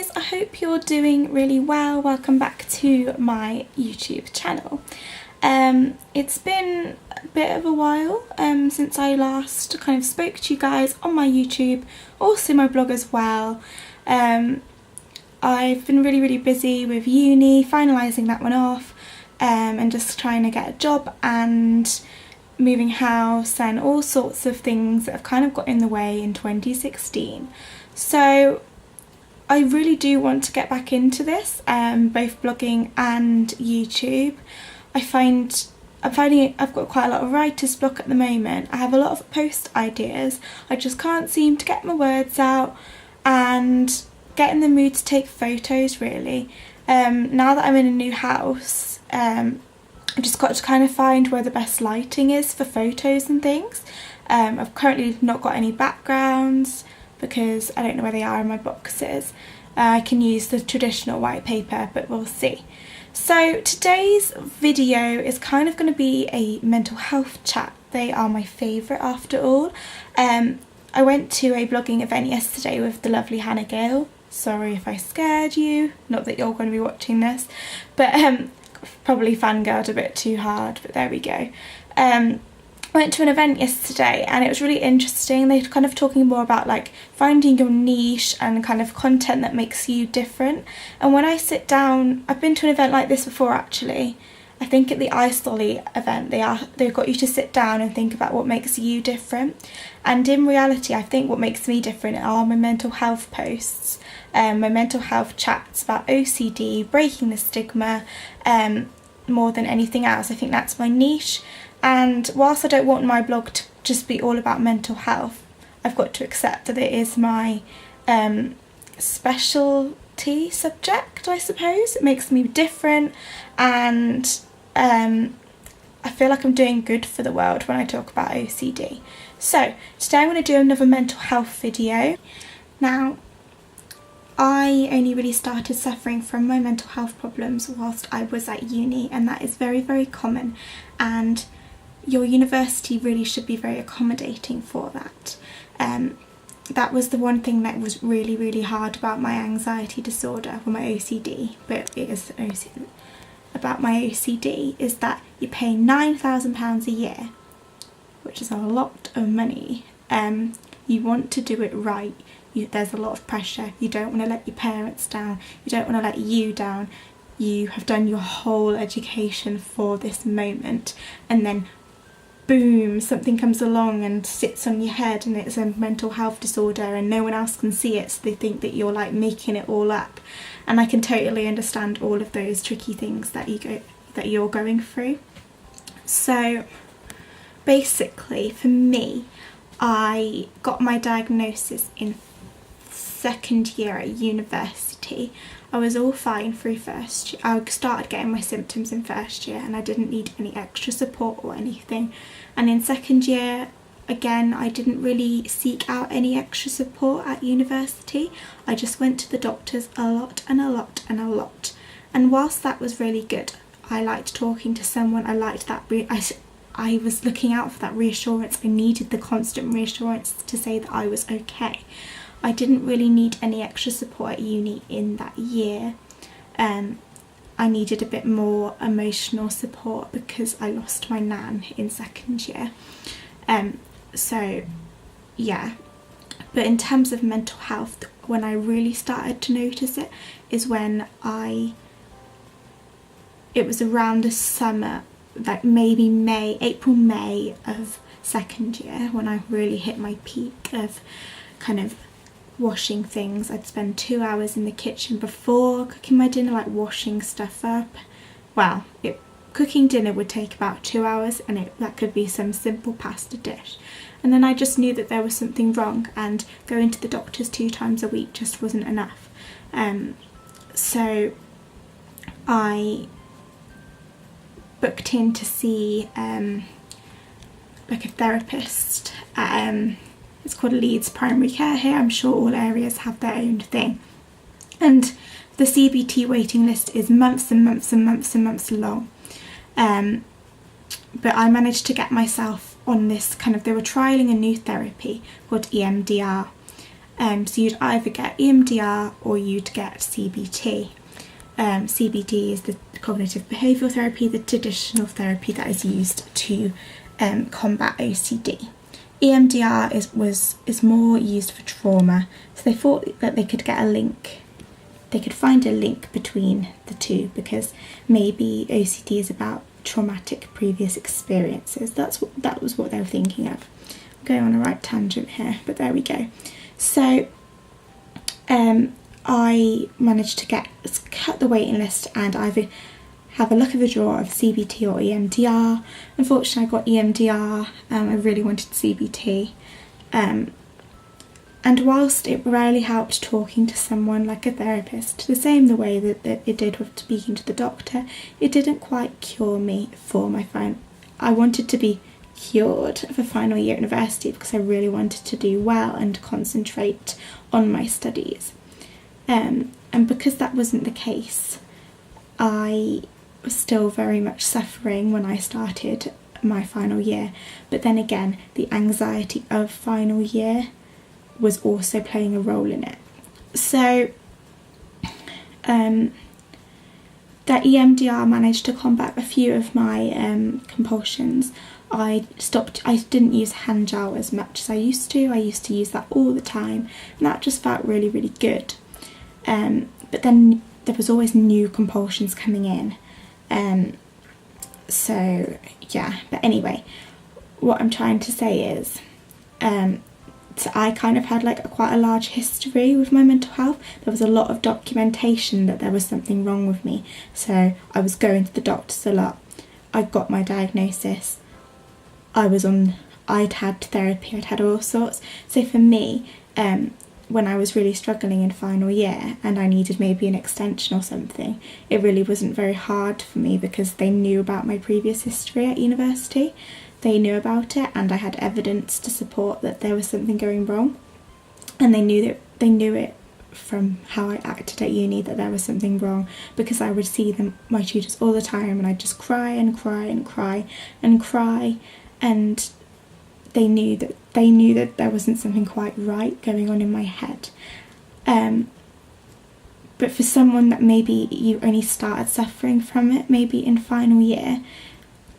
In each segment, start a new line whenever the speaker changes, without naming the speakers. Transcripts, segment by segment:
guys, I hope you're doing really well. Welcome back to my YouTube channel. It's been a bit of a while since I last kind of spoke to you guys on my YouTube, also my blog as well. I've been really busy with uni, finalising that one off, and just trying to get a job and moving house and all sorts of things that have kind of got in the way in 2016. So I really do want to get back into this, both blogging and YouTube. I'm finding I've got quite a lot of writer's block at the moment. I have a lot of post ideas. I just can't seem to get my words out and get in the mood to take photos really. Now that I'm in a new house, I've just got to kind of find where the best lighting is for photos and things. I've currently not got any backgrounds because I don't know where they are in my boxes. I can use the traditional white paper, but we'll see. So today's video is kind of going to be a mental health chat. They are my favourite after all. I went to a blogging event yesterday with the lovely KAYLEIGH. Sorry if I scared you, not that you're going to be watching this, but probably fangirled a bit too hard, but there we go. Went to an event yesterday and it was really interesting. They're kind of talking more about like finding your niche and kind of content that makes you different. And when I sit down, I've been to an event like this before actually. I think at the xoxo event they've got you to sit down and think about what makes you different. And in reality, I think what makes me different are my mental health posts, my mental health chats about OCD, breaking the stigma, more than anything else. I think that's my niche. And whilst I don't want my blog to just be all about mental health, I've got to accept that it is my specialty subject, I suppose. It makes me different, and I feel like I'm doing good for the world when I talk about OCD. So today I'm going to do another mental health video. Now, I only really started suffering from my mental health problems whilst I was at uni, and that is very common, and your university really should be very accommodating for that. That was the one thing that was really hard about my anxiety disorder, or my OCD, but it is OCD. About my OCD is that you pay £9,000 a year, which is a lot of money. You want to do it right. There's a lot of pressure. You don't want to let your parents down. You don't want to let you down. You have done your whole education for this moment, and then boom, something comes along and sits on your head and it's a mental health disorder and no one else can see it, so they think that you're like making it all up. And I can totally understand all of those tricky things that you're going through. So basically for me, I got my diagnosis in second year at university. I was all fine through first year. I started getting my symptoms in first year and I didn't need any extra support or anything. And in second year, again, I didn't really seek out any extra support at university. I just went to the doctors a lot. And whilst that was really good, I liked talking to someone. I liked that. I was looking out for that reassurance. I needed the constant reassurance to say that I was okay. I didn't really need any extra support at uni in that year. I needed a bit more emotional support because I lost my nan in second year. So yeah, but in terms of mental health, when I really started to notice it is when it was around the summer, like maybe April, May of second year, when I really hit my peak of kind of washing things. I'd spend 2 hours in the kitchen before cooking my dinner, like washing stuff up. Well, cooking dinner would take about 2 hours, and that could be some simple pasta dish. And then I just knew that there was something wrong, and going to the doctors 2 times a week just wasn't enough. So I booked in to see like a therapist at it's called Leeds Primary Care here. I'm sure all areas have their own thing. And the CBT waiting list is months and months long. But I managed to get myself on this kind of, they were trialling a new therapy called EMDR. So you'd either get EMDR or you'd get CBT. CBT is the cognitive behavioural therapy, the traditional therapy that is used to combat OCD. EMDR is more used for trauma, so they thought that they could get a link. They could find a link between the two because maybe OCD is about traumatic previous experiences. That was what they were thinking of. I'm going on a right tangent here, but there we go. So I managed to cut the waiting list and either have a luck of the draw of CBT or EMDR. Unfortunately, I got EMDR. I really wanted CBT. And whilst it rarely helped talking to someone like a therapist, the same the way that it did with speaking to the doctor, it didn't quite cure me for my final. I wanted to be cured for final year at university because I really wanted to do well and concentrate on my studies. And because that wasn't the case, I was still very much suffering when I started my final year. But then again, the anxiety of final year was also playing a role in it. So that EMDR managed to combat a few of my compulsions. I didn't use hand gel as much as I used to. I used to use that all the time, and that just felt really, really good. But then there was always new compulsions coming in. So yeah, but anyway, what I'm trying to say is so I kind of had like quite a large history with my mental health. There was a lot of documentation that there was something wrong with me, so I was going to the doctors a lot. I got my diagnosis. I'd had therapy, I'd had all sorts. So for me, when I was really struggling in final year and I needed maybe an extension or something, it really wasn't very hard for me because they knew about my previous history at university. They knew about it and I had evidence to support that there was something going wrong, and they knew it from how I acted at uni that there was something wrong, because I would see my tutors all the time and I'd just cry and cry and cry and cry, and they knew that there wasn't something quite right going on in my head. But for someone that maybe you only started suffering from it maybe in final year,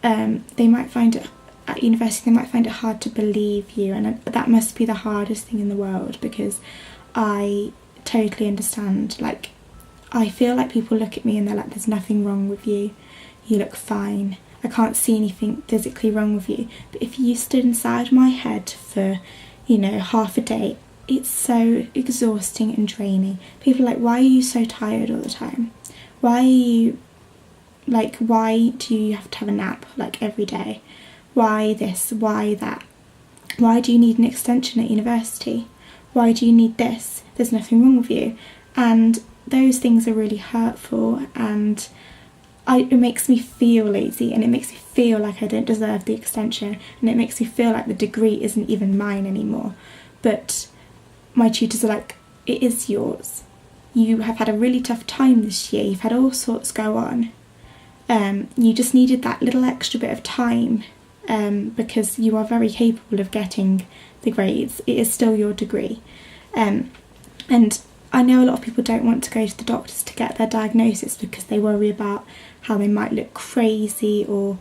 they might find it at university, they might find it hard to believe you, and that must be the hardest thing in the world, because I totally understand. Like, I feel like people look at me and they're like, there's nothing wrong with you, you look fine, I can't see anything physically wrong with you. But if you stood inside my head for, half a day, it's so exhausting and draining. People are like, why are you so tired all the time? Why do you have to have a nap like every day? Why this? Why that? Why do you need an extension at university? Why do you need this? There's nothing wrong with you. And those things are really hurtful, and it makes me feel lazy, and it makes me feel like I don't deserve the extension, and it makes me feel like the degree isn't even mine anymore. But my tutors are like, it is yours. You have had a really tough time this year, you've had all sorts go on. You just needed that little extra bit of time, because you are very capable of getting the grades. It is still your degree. And I know a lot of people don't want to go to the doctors to get their diagnosis because they worry about how they might look crazy or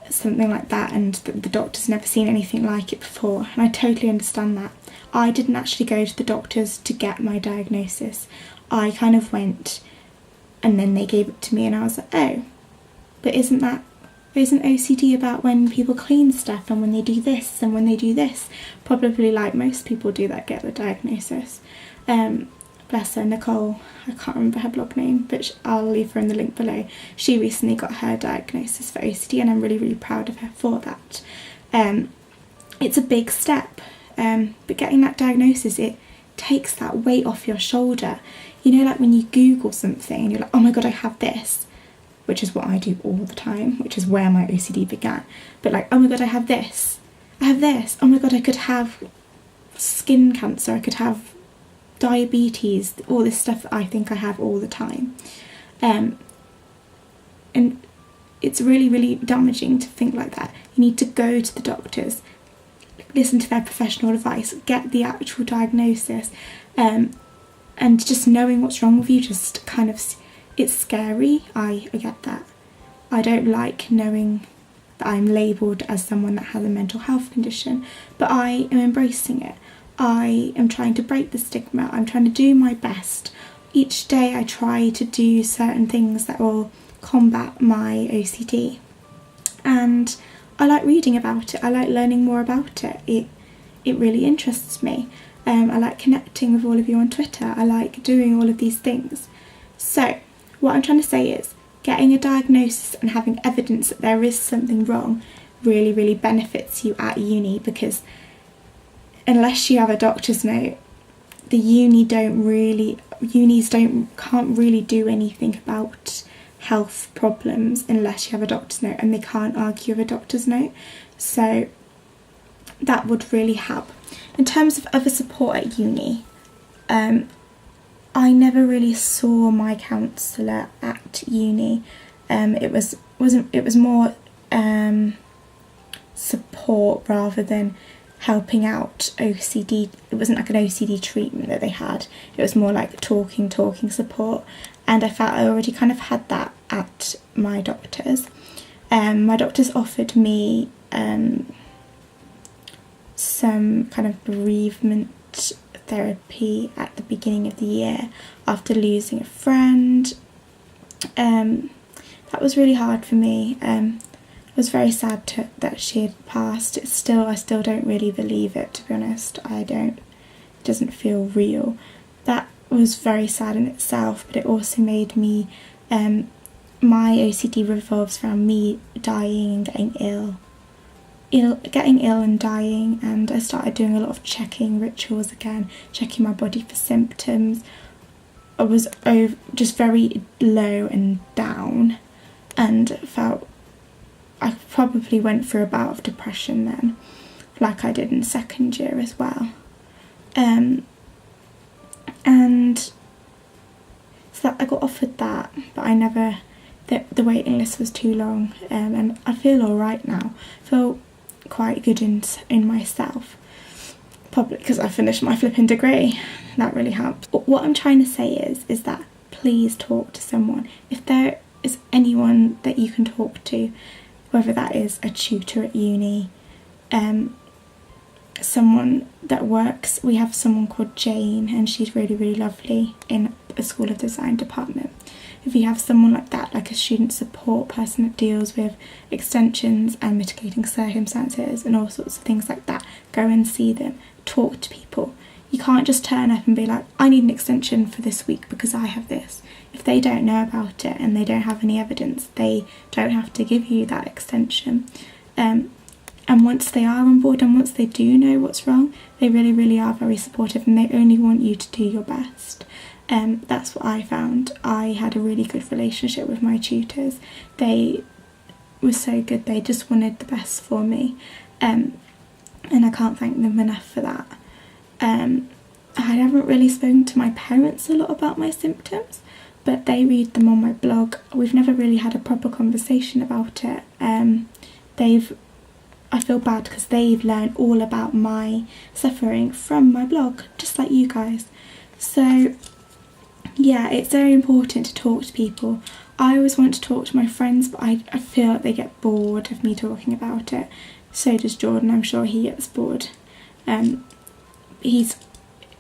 something like that, and the doctor's never seen anything like it before, and I totally understand that. I didn't actually go to the doctors to get my diagnosis. I kind of went and then they gave it to me, and I was like, oh, but isn't OCD about when people clean stuff and when they do this and when they do this? Probably like most people do that get the diagnosis. Bless her, Nicole, I can't remember her blog name, but I'll leave her in the link below. She recently got her diagnosis for OCD, and I'm really, really proud of her for that. It's a big step, but getting that diagnosis, it takes that weight off your shoulder. Like when you Google something and you're like, oh my god, I have this, which is what I do all the time, which is where my OCD began. But like, oh my god, I have this, oh my god, I could have skin cancer, I could have diabetes, all this stuff that I think I have all the time. And it's really, really damaging to think like that. You need to go to the doctors. listen to their professional advice, get the actual diagnosis, and just knowing what's wrong with you just kind of, it's scary. I get that. I don't like knowing that I'm labelled as someone that has a mental health condition, but I am embracing it. I am trying to break the stigma. I'm trying to do my best. Each day I try to do certain things that will combat my OCD, and I like reading about it. I like learning more about it. It really interests me. I like connecting with all of you on Twitter. I like doing all of these things. So what I'm trying to say is, getting a diagnosis and having evidence that there is something wrong really, really benefits you at uni, because unless you have a doctor's note, the unis can't really do anything about health problems unless you have a doctor's note, and they can't argue with a doctor's note. So that would really help. In terms of other support at uni, I never really saw my counsellor at uni. It was more support rather than helping out OCD. It wasn't like an OCD treatment that they had. It was more like talking support, and I felt I already kind of had that at my doctor's. My doctor's offered me some kind of bereavement therapy at the beginning of the year after losing a friend. That was really hard for me. I was very sad that she had passed. I still don't really believe it, to be honest. It doesn't feel real. That was very sad in itself, but it also made me, my OCD revolves around me dying and getting ill and dying, and I started doing a lot of checking rituals again, checking my body for symptoms. I was just very low and down, and felt I probably went through a bout of depression then, like I did in second year as well. And so that I got offered that, but I never, the waiting list was too long, and I feel alright now. I feel quite good in myself, probably because I finished my flipping degree. That really helps. But what I'm trying to say is that please talk to someone. If there is anyone that you can talk to, whether that is a tutor at uni, someone that works, we have someone called Jane, and she's really, really lovely in a School of Design department. If you have someone like that, like a student support person that deals with extensions and mitigating circumstances and all sorts of things like that, go and see them, talk to people. You can't just turn up and be like, I need an extension for this week because I have this. If they don't know about it and they don't have any evidence, they don't have to give you that extension. And once they are on board and once they do know what's wrong, they really, really are very supportive, and they only want you to do your best. That's what I found. I had a really good relationship with my tutors. They were so good. They just wanted the best for me, and I can't thank them enough for that. I haven't really spoken to my parents a lot about my symptoms, but they read them on my blog. We've never really had a proper conversation about it. I feel bad because they've learned all about my suffering from my blog, just like you guys. So yeah, it's very important to talk to people. I always want to talk to my friends, but I feel like they get bored of me talking about it. So does Jordan. I'm sure he gets bored. He's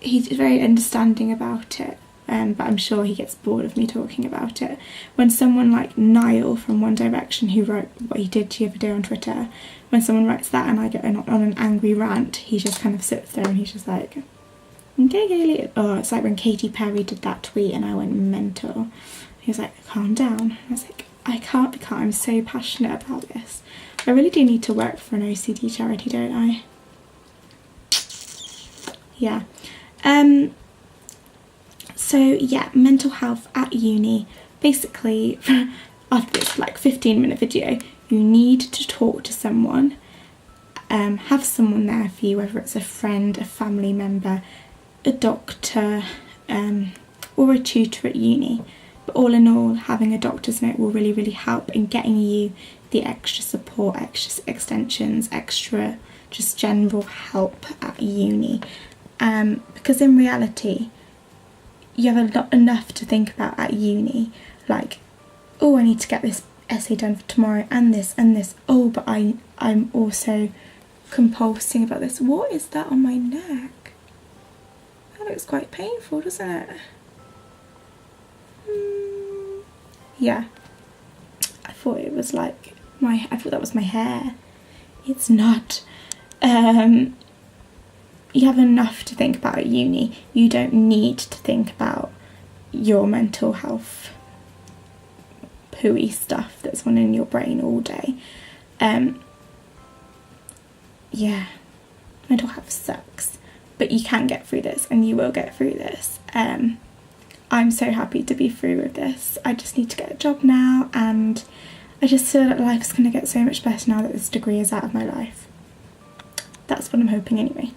very understanding about it, but I'm sure he gets bored of me talking about it. When someone like Niall from One Direction, who wrote what he did the other day on Twitter, when someone writes that and I get on an angry rant, he just kind of sits there and he's just like, okay, KAYLEIGH. Oh, it's like when Katy Perry did that tweet and I went mental. He was like, calm down. I was like, I can't be calm. I'm so passionate about this. I really do need to work for an OCD charity, don't I? Yeah. So yeah, mental health at uni. Basically, after this like 15-minute video, you need to talk to someone. Have someone there for you, whether it's a friend, a family member, a doctor, or a tutor at uni. But all in all, having a doctor's note will really, really help in getting you the extra support, extra extensions, extra just general help at uni, because in reality you have enough to think about at uni, like, oh, I need to get this essay done for tomorrow and this, oh, but I'm also compulsing about this. What is that on my neck? That looks quite painful, doesn't it? Yeah, I thought it was like I thought that was my hair. It's not. You have enough to think about at uni. You don't need to think about your mental health pooey stuff that's on in your brain all day. Yeah, mental health sucks, but you can get through this, and you will get through this. I'm so happy to be through with this. I just need to get a job now, and I just feel that life's going to get so much better now that this degree is out of my life. That's what I'm hoping anyway.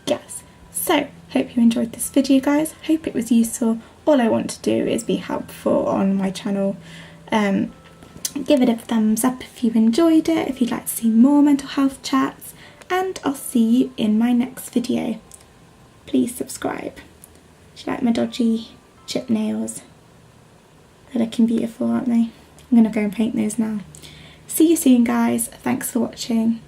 Yes, so hope you enjoyed this video, guys. Hope it was useful. All I want to do is be helpful on my channel. Give it a thumbs up if you enjoyed it, if you'd like to see more mental health chats, and I'll see you in my next video. Please subscribe. Do you like my dodgy chip nails? They're looking beautiful, aren't they? I'm going to go and paint those now. See you soon, guys. Thanks for watching.